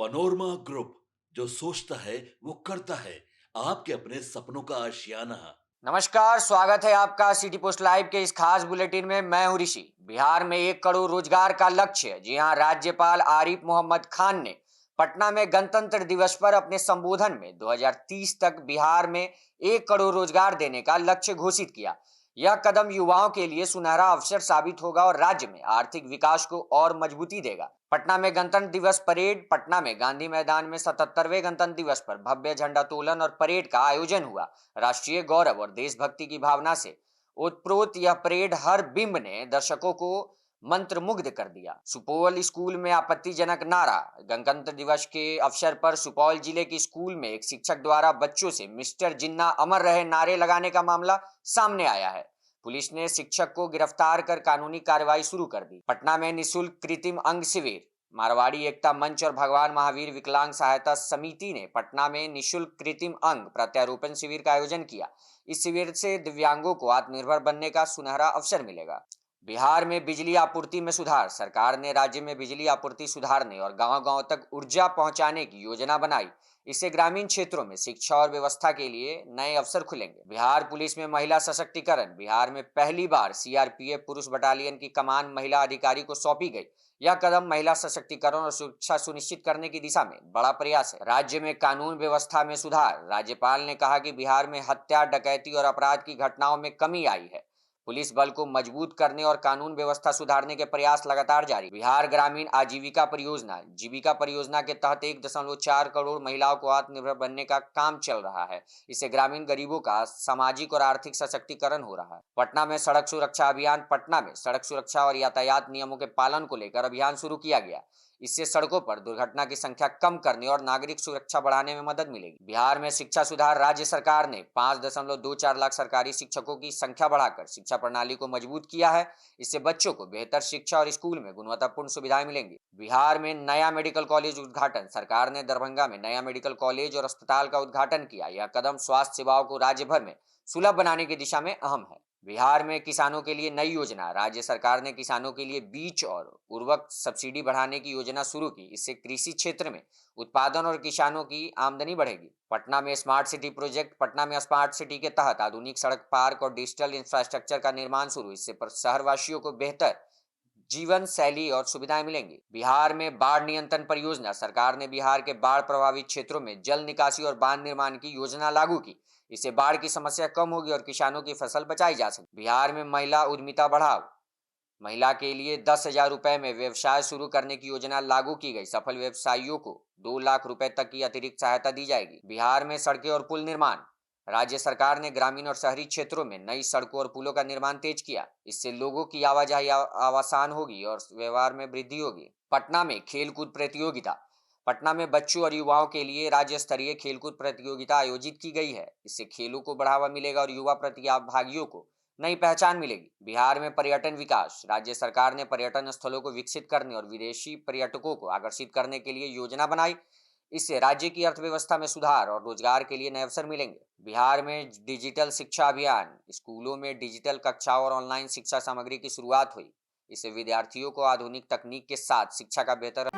Panorama group, जो सोचता है वो करता है। आपके अपने सपनों का आशियाना। नमस्कार, स्वागत है आपका सिटी पोस्ट लाइव के इस खास बुलेटिन में। मैं हूं ऋषि। बिहार में 1 करोड़ रोजगार का लक्ष्य। जी हां, राज्यपाल आरिफ मोहम्मद खान ने पटना में गणतंत्र दिवस पर अपने संबोधन में 2030 तक बिहार में 1 करोड़ रोजगार देने का लक्ष्य घोषित किया। यह कदम युवाओं के लिए सुनहरा अवसर साबित होगा और राज्य में आर्थिक विकास को और मजबूती देगा। पटना में गणतंत्र दिवस परेड। पटना में गांधी मैदान में 77वें गणतंत्र दिवस पर भव्य झंडोत्तोलन और परेड का आयोजन हुआ। राष्ट्रीय गौरव और देशभक्ति की भावना से ओतप्रोत यह परेड हर बिंब ने दर्शकों को मंत्रमुग्ध कर दिया। सुपौल स्कूल में आपत्तिजनक नारा। गणतंत्र दिवस के अवसर पर सुपौल जिले के स्कूल में एक शिक्षक द्वारा बच्चों से मिस्टर जिन्ना अमर रहे नारे लगाने का मामला सामने आया है। पुलिस ने शिक्षक को गिरफ्तार कर कानूनी कार्रवाई शुरू कर दी। पटना में निःशुल्क कृत्रिम अंग शिविर। मारवाड़ी एकता मंच और भगवान महावीर विकलांग सहायता समिति ने पटना में निःशुल्क कृत्रिम अंग प्रत्यारोपण शिविर का आयोजन किया। इस शिविर से दिव्यांगों को आत्मनिर्भर बनने का सुनहरा अवसर मिलेगा। बिहार में बिजली आपूर्ति में सुधार। सरकार ने राज्य में बिजली आपूर्ति सुधारने और गांव-गांव तक ऊर्जा पहुंचाने की योजना बनाई। इससे ग्रामीण क्षेत्रों में शिक्षा और व्यवस्था के लिए नए अवसर खुलेंगे। बिहार पुलिस में महिला सशक्तिकरण। बिहार में पहली बार सीआरपीएफ पुरुष बटालियन की कमान महिला अधिकारी को सौंपी गई। यह कदम महिला सशक्तिकरण और सुरक्षा सुनिश्चित करने की दिशा में बड़ा प्रयास है। राज्य में कानून व्यवस्था में सुधार। राज्यपाल ने कहा कि बिहार में हत्या, डकैती और अपराध की घटनाओं में कमी आई है। पुलिस बल को मजबूत करने और कानून व्यवस्था सुधारने के प्रयास लगातार जारी। बिहार ग्रामीण आजीविका परियोजना। जीविका परियोजना के तहत 1.4 करोड़ महिलाओं को आत्मनिर्भर बनने का काम चल रहा है। इससे ग्रामीण गरीबों का सामाजिक और आर्थिक सशक्तिकरण हो रहा है। पटना में सड़क सुरक्षा अभियान। पटना में सड़क सुरक्षा और यातायात नियमों के पालन को लेकर अभियान शुरू किया गया। इससे सड़कों पर दुर्घटना की संख्या कम करने और नागरिक सुरक्षा बढ़ाने में मदद मिलेगी। बिहार में शिक्षा सुधार। राज्य सरकार ने 5.24 लाख सरकारी शिक्षकों की संख्या बढ़ाकर शिक्षा प्रणाली को मजबूत किया है। इससे बच्चों को बेहतर शिक्षा और स्कूल में गुणवत्तापूर्ण सुविधाएं मिलेंगी। बिहार में नया मेडिकल कॉलेज उद्घाटन। सरकार ने दरभंगा में नया मेडिकल कॉलेज और अस्पताल का उद्घाटन किया। यह कदम स्वास्थ्य सेवाओं को राज्य भर में सुलभ बनाने की दिशा में अहम है। बिहार में किसानों के लिए नई योजना। राज्य सरकार ने किसानों के लिए बीज और उर्वरक सब्सिडी बढ़ाने की योजना शुरू की। इससे कृषि क्षेत्र में उत्पादन और किसानों की आमदनी बढ़ेगी। पटना में स्मार्ट सिटी प्रोजेक्ट। पटना में स्मार्ट सिटी के तहत आधुनिक सड़क, पार्क और डिजिटल इंफ्रास्ट्रक्चर का निर्माण शुरू। इससे पर शहरवासियों को बेहतर जीवन शैली और सुविधाएं मिलेंगी। बिहार में बाढ़ नियंत्रण परियोजना। सरकार ने बिहार के बाढ़ प्रभावित क्षेत्रों में जल निकासी और बांध निर्माण की योजना लागू की। इससे बाढ़ की समस्या कम होगी और किसानों की फसल बचाई जा सकेगी। बिहार में महिला उद्यमिता बढ़ाओ। महिला के लिए 10,000 रुपए में व्यवसाय शुरू करने की योजना लागू की गई। सफल व्यवसायियों को 2 लाख रुपए तक की अतिरिक्त सहायता दी जाएगी। बिहार में सड़कें और पुल निर्माण। राज्य सरकार ने ग्रामीण और शहरी क्षेत्रों में नई सड़कों और पुलों का निर्माण तेज किया। इससे लोगों की आवाजाही आसान होगी और व्यवहार में वृद्धि होगी। पटना में खेलकूद प्रतियोगिता। पटना में बच्चों और युवाओं के लिए राज्य स्तरीय खेलकूद प्रतियोगिता आयोजित की गई है। इससे खेलों को बढ़ावा मिलेगा और युवा प्रतिभागियों को नई पहचान मिलेगी। बिहार में पर्यटन विकास। राज्य सरकार ने पर्यटन स्थलों को विकसित करने और विदेशी पर्यटकों को आकर्षित करने के लिए योजना बनाई। इससे राज्य की अर्थव्यवस्था में सुधार और रोजगार के लिए नए अवसर मिलेंगे। बिहार में डिजिटल शिक्षा अभियान। स्कूलों में डिजिटल कक्षाओं और ऑनलाइन शिक्षा सामग्री की शुरुआत हुई। इससे विद्यार्थियों को आधुनिक तकनीक के साथ शिक्षा का बेहतर